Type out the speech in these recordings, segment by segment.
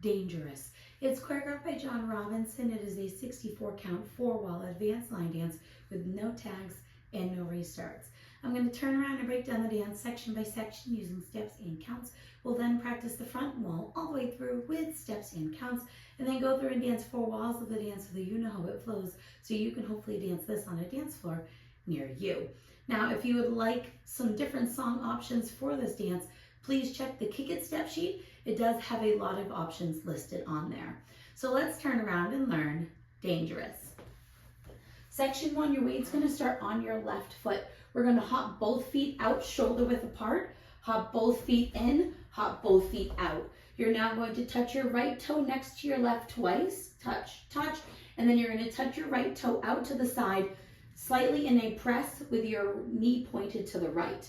Dangerous. It's choreographed by John Robinson. It is a 64 count 4-wall advanced line dance with no tags and no restarts. I'm going to turn around and break down the dance section by section using steps and counts. We'll then practice the front wall all the way through with steps and counts, and then go through and dance 4 walls of the dance so that you know how it flows, so you can hopefully dance this on a dance floor near you. Now, if you would like some different song options for this dance, please check the Kick It step sheet. It does have a lot of options listed on there. So let's turn around and learn Dangerous. Section 1, your weight's going to start on your left foot. We're going to hop both feet out, shoulder width apart, hop both feet in, hop both feet out. You're now going to touch your right toe next to your left twice, touch, touch, and then you're going to touch your right toe out to the side, slightly in a press with your knee pointed to the right.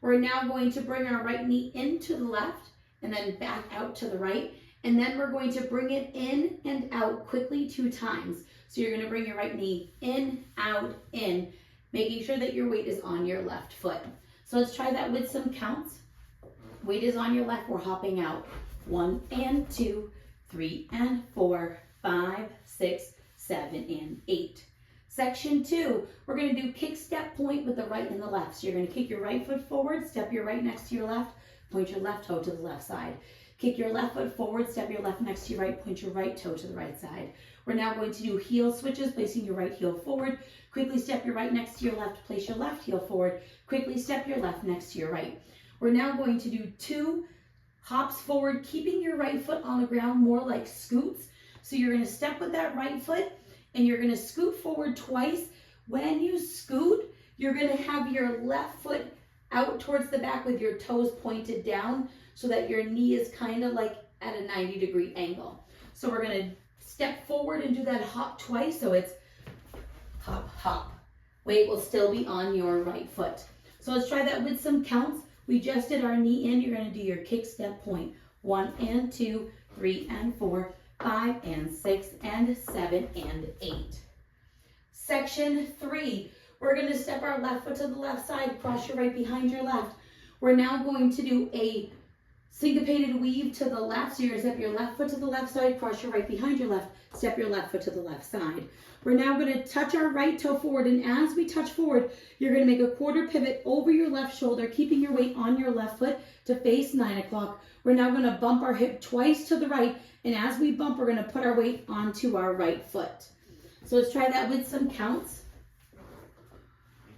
We're now going to bring our right knee into the left and then back out to the right, and then we're going to bring it in and out quickly 2 times. So you're going to bring your right knee in, out, in, making sure that your weight is on your left foot. So let's try that with some counts. Weight is on your left, we're hopping out. 1 and 2, 3 and 4, 5, 6, 7 and 8. Section 2, we're going to do kick, step, point with the right and the left. So you're going to kick your right foot forward, step your right next to your left, point your left toe to the left side. Kick your left foot forward, step your left next to your right, point your right toe to the right side. We're now going to do heel switches, placing your right heel forward. Quickly step your right next to your left, place your left heel forward. Quickly step your left next to your right. We're now going to do 2 hops forward, keeping your right foot on the ground, more like scoots. So you're going to step with that right foot, and you're going to scoot forward twice. When you scoot, you're going to have your left foot out towards the back with your toes pointed down so that your knee is kind of like at a 90-degree angle. So we're going to step forward and do that hop twice. So it's hop, hop. Weight will still be on your right foot. So let's try that with some counts. We just did our knee in. You're going to do your kick, step, point. 1 and 2, 3 and 4, 5 and 6 and 7 and 8. Section 3, we're going to step our left foot to the left side, cross your right behind your left. We're now going to do a syncopated weave to the left. So you're going to step your left foot to the left side, cross your right behind your left, step your left foot to the left side. We're now going to touch our right toe forward, and as we touch forward, you're going to make a quarter pivot over your left shoulder, keeping your weight on your left foot to face 9 o'clock. We're now going to bump our hip twice to the right, and as we bump, we're going to put our weight onto our right foot. So let's try that with some counts.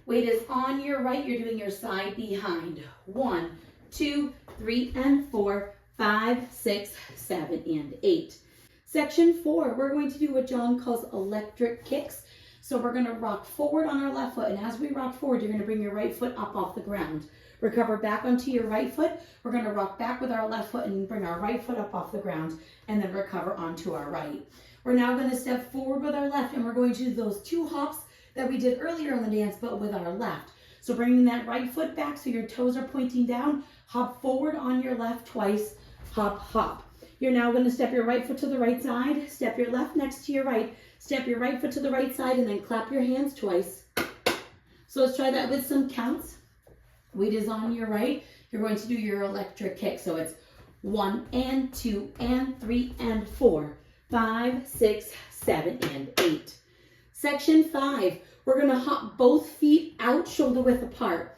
Weight is on your right, you're doing your side behind. 1, 2, 3 and 4, 5, 6, 7 and 8. Section 4, we're going to do what John calls electric kicks. So we're going to rock forward on our left foot, and as we rock forward, you're going to bring your right foot up off the ground. Recover back onto your right foot. We're going to rock back with our left foot and bring our right foot up off the ground, and then recover onto our right. We're now going to step forward with our left, and we're going to do those 2 hops that we did earlier in the dance, but with our left. So bringing that right foot back so your toes are pointing down, hop forward on your left twice, hop, hop. You're now going to step your right foot to the right side, step your left next to your right, step your right foot to the right side, and then clap your hands twice. So let's try that with some counts. Weight is on your right. You're going to do your electric kick. So it's 1 and 2 and 3 and 4, 5, 6, 7 and 8. Section 5, we're going to hop both feet out, shoulder width apart.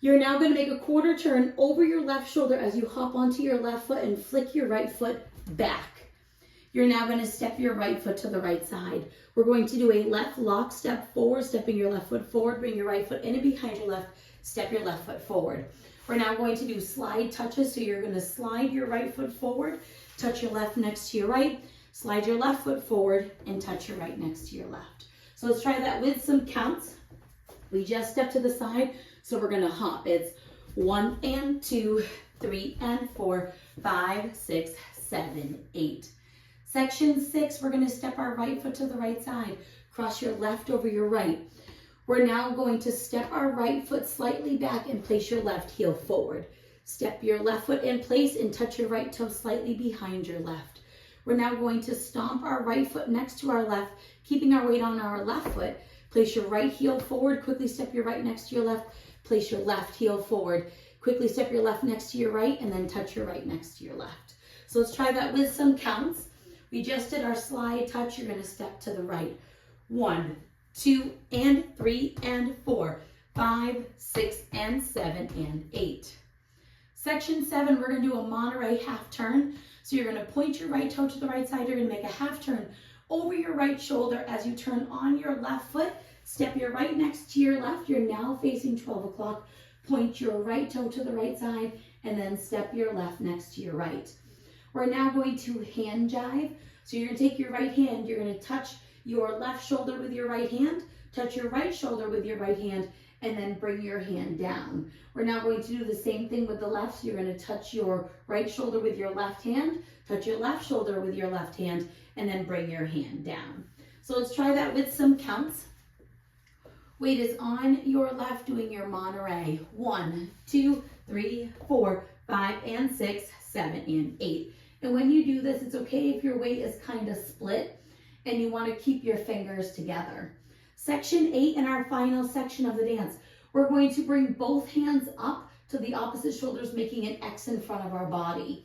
You're now going to make a quarter turn over your left shoulder as you hop onto your left foot and flick your right foot back. You're now going to step your right foot to the right side. We're going to do a left lock step forward, stepping your left foot forward, bring your right foot in and behind your left, step your left foot forward. We're now going to do slide touches. So you're going to slide your right foot forward, touch your left next to your right, slide your left foot forward, and touch your right next to your left. So let's try that with some counts. We just step to the side, so we're going to hop. It's 1 and 2, 3 and 4, 5, 6, 7, 8. Section 6, we're going to step our right foot to the right side, cross your left over your right. We're now going to step our right foot slightly back and place your left heel forward. Step your left foot in place and touch your right toe slightly behind your left. We're now going to stomp our right foot next to our left, keeping our weight on our left foot. Place your right heel forward, quickly step your right next to your left, place your left heel forward. Quickly step your left next to your right, and then touch your right next to your left. So let's try that with some counts. We just did our slide touch. You're going to step to the right. 1, 2, and 3, and 4, 5, 6, and 7, and 8. Section 7, we're going to do a Monterey half turn. So you're going to point your right toe to the right side. You're going to make a half turn over your right shoulder as you turn on your left foot. Step your right next to your left. You're now facing 12 o'clock. Point your right toe to the right side, and then step your left next to your right. We're now going to hand jive. So you're going to take your right hand, you're going to touch your left shoulder with your right hand, touch your right shoulder with your right hand, and then bring your hand down. We're now going to do the same thing with the left. So you're going to touch your right shoulder with your left hand, touch your left shoulder with your left hand, and then bring your hand down. So let's try that with some counts. Weight is on your left doing your Monterey. 1, 2, 3, 4, 5, and 6, 7, and 8. And when you do this, it's okay if your weight is kind of split and you want to keep your fingers together. Section 8 in our final section of the dance, we're going to bring both hands up to the opposite shoulders, making an X in front of our body.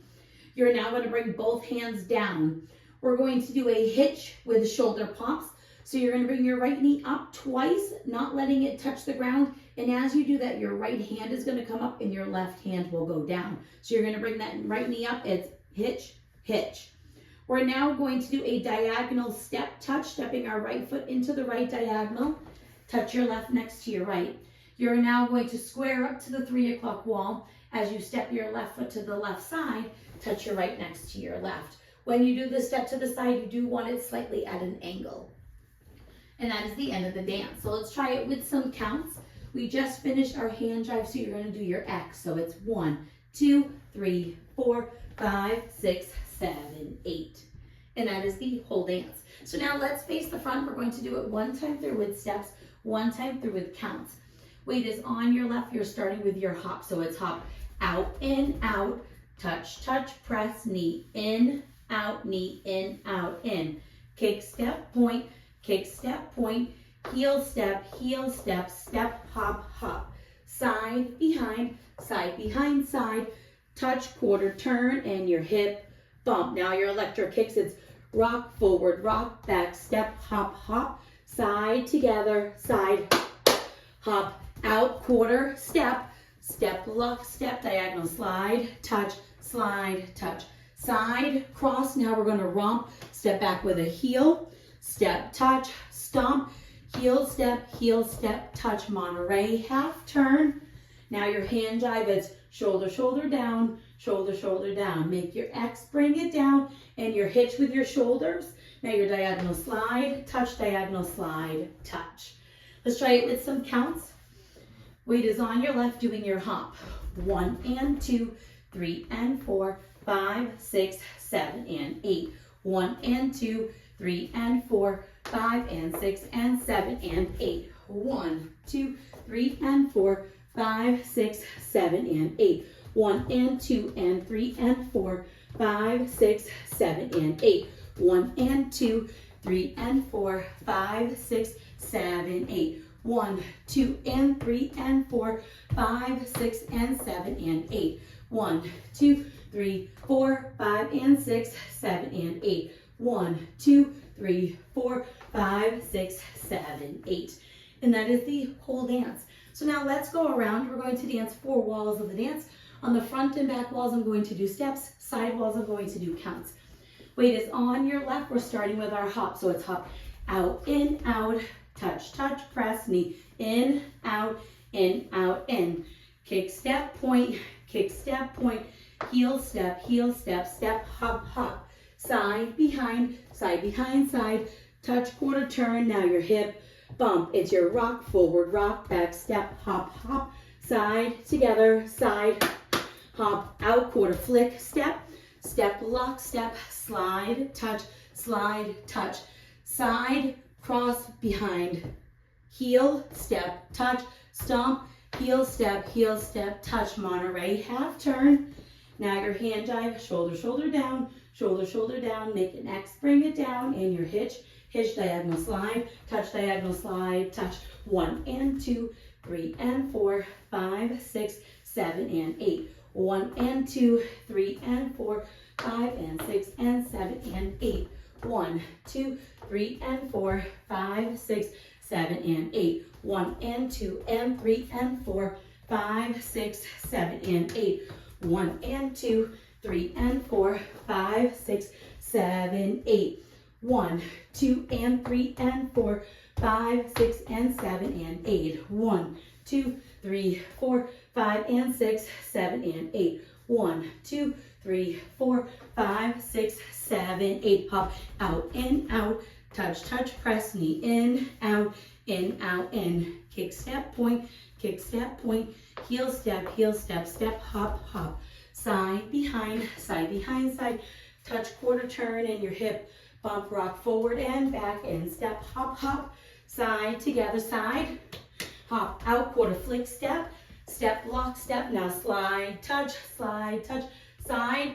You're now going to bring both hands down. We're going to do a hitch with shoulder pops. So you're going to bring your right knee up twice, not letting it touch the ground. And as you do that, your right hand is going to come up and your left hand will go down. So you're going to bring that right knee up. It's hitch, hitch. We're now going to do a diagonal step touch, stepping our right foot into the right diagonal. Touch your left next to your right. You're now going to square up to the 3 o'clock wall. As you step your left foot to the left side, touch your right next to your left. When you do the step to the side, you do want it slightly at an angle. And that is the end of the dance. So let's try it with some counts. We just finished our hand jive, so you're going to do your X. So it's 1, 2, 3, 4, 5, 6, 7, 8. And that is the whole dance. So now let's face the front. We're going to do it one time through with steps, one time through with counts. Weight is on your left. You're starting with your hop. So it's hop, out, in, out, touch, touch, press, knee, in, out, in, kick, step, point, kick, step, point, heel, step, step, hop, hop, side, behind, side, touch, quarter turn, and your hip bump. Now your electro kicks, it's rock, forward, rock, back, step, hop, hop, side, together, side, hop, out, quarter, step, lock, step, diagonal, slide, touch, side, cross. Now we're going to romp, step back with a heel, step, touch, stomp, heel, step, touch, Monterey, half turn. Now your hand jive, it's shoulder, shoulder down, make your X, bring it down, and your hitch with your shoulders. Now your diagonal slide, touch, diagonal slide, touch. Let's try it with some counts. Weight is on your left doing your hop. 1 and 2, 3 and 4, 5, 6, 7, and 8. 1 and 2, 3 and 4, 5 and 6 and 7 and 8. 1, 2, 3 and 4, 5, 6, 7 and 8. 1 and 2 and 3 and 4, 5, 6, 7 and 8. 1 and 2, 3 and 4, 5, 6, 7, 8. 1, 2 and 3 and 4, 5, 6 and 7 and 8. 1, 2, 3, 4, 5 and 6, 7 and 8. 1, 2, 3, 4, 5, 6, 7, 8. And that is the whole dance. So now let's go around. We're going to dance 4 walls of the dance. On the front and back walls, I'm going to do steps. Side walls, I'm going to do counts. Weight is on your left. We're starting with our hop. So it's hop, out, in, touch, touch, press, knee, in, out, in. Kick, step, point, heel, step, step, hop, hop. Side, behind, side, touch, quarter turn. Now your hip bump. It's your rock, forward, rock, back, step, hop, hop. Side, together, side, hop, out, quarter, flick, step, lock, step, slide, touch, side, cross, behind, heel, step, touch, stomp, heel, step, touch, Monterey, half turn. Now your hand jive, shoulder, shoulder down, make an X, bring it down, and your hitch, diagonal slide, touch, 1 and 2, 3 and 4, 5, 6, 7 and 8. 1 and 2, 3 and 4, 5 and 6 and 7 and 8. 1, 2, 3 and 4, 5, 6, 7 and 8. 1 and 2 and 3 and 4, 5, 6, 7 and 8. 1 and 2, 3 and 4, 5, 6, 7, 8. 1, 2 and 3 and 4, 5, 6 and 7 and 8. 1, 2, 3, 4, 5 and 6, 7 and 8. 1, 2, 3, 4, 5, 6, 7, 8. Hop out, in, out, touch, touch, press, knee in, out, in, kick, step, point, heel, step, step, hop, hop, side, behind, side, touch, quarter turn in your hip, bump, rock, forward and back, and step, hop, hop, side, together, side, hop, out, quarter, flick, step, lock, step, now slide, touch, side,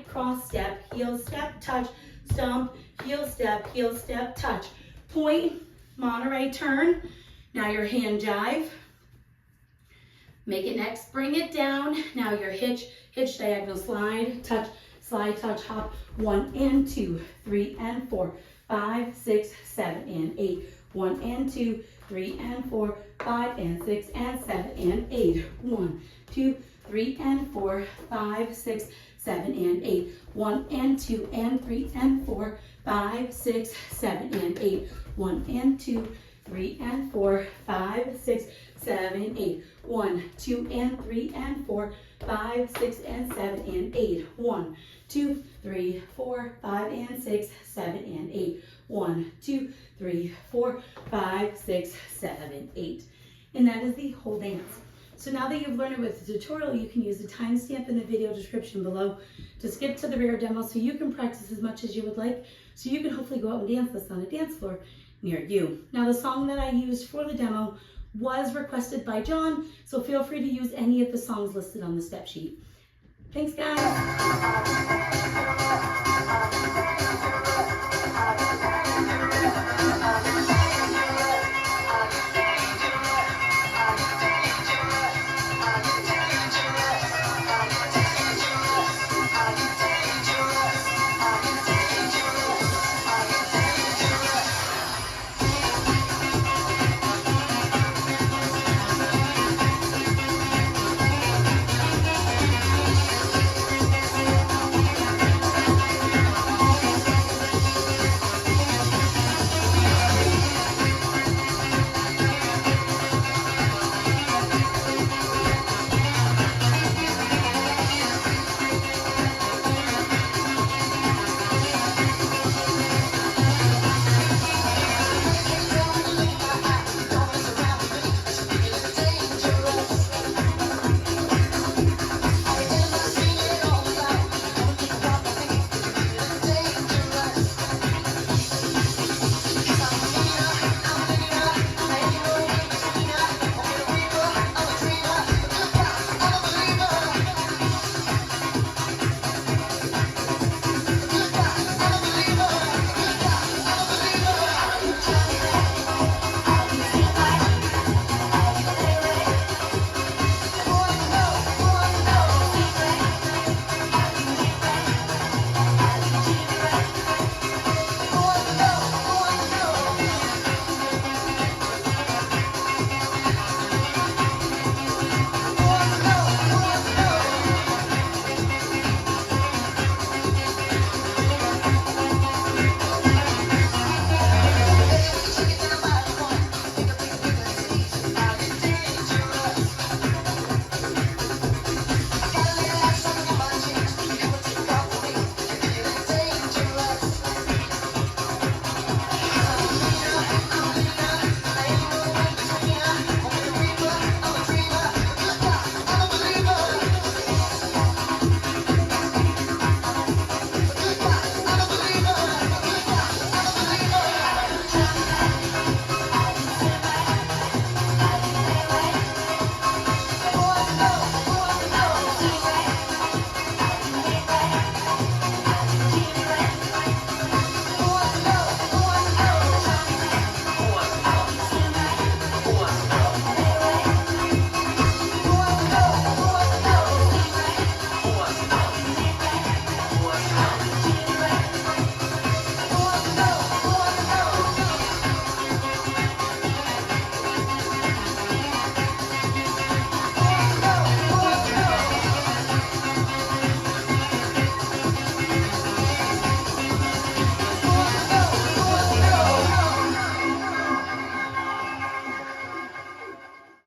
cross, step, heel, step, touch, stump, heel, step, touch, point, Monterey turn. Now your hand jive. Make it next, bring it down. Now your hitch diagonal slide, touch, hop. 1 and 2, 3 and 4, 5, 6, 7 and 8. 1 and 2, 3 and 4, 5 and 6 and 7 and 8. 1, 2, 3 and 4, 5, 6, 7 and 8. 1 and 2 and 3 and 4, 5, 6, 7 and 8. 1 and 2, 3 and 4, 5, 6, 7, 8. 1, 2 and 3 and 4, 5, 6 and 7 and 8. 1, 2, 3, 4, 5 and 6, 7 and 8. 1, 2, 3, 4, 5, 6, 7, 8. And that is the whole dance. So now that you've learned it with the tutorial, you can use the timestamp in the video description below to skip to the rear demo so you can practice as much as you would like, so you can hopefully go out and dance this on a dance floor near you. Now the song that I used for the demo was requested by John, so feel free to use any of the songs listed on the step sheet. Thanks, guys.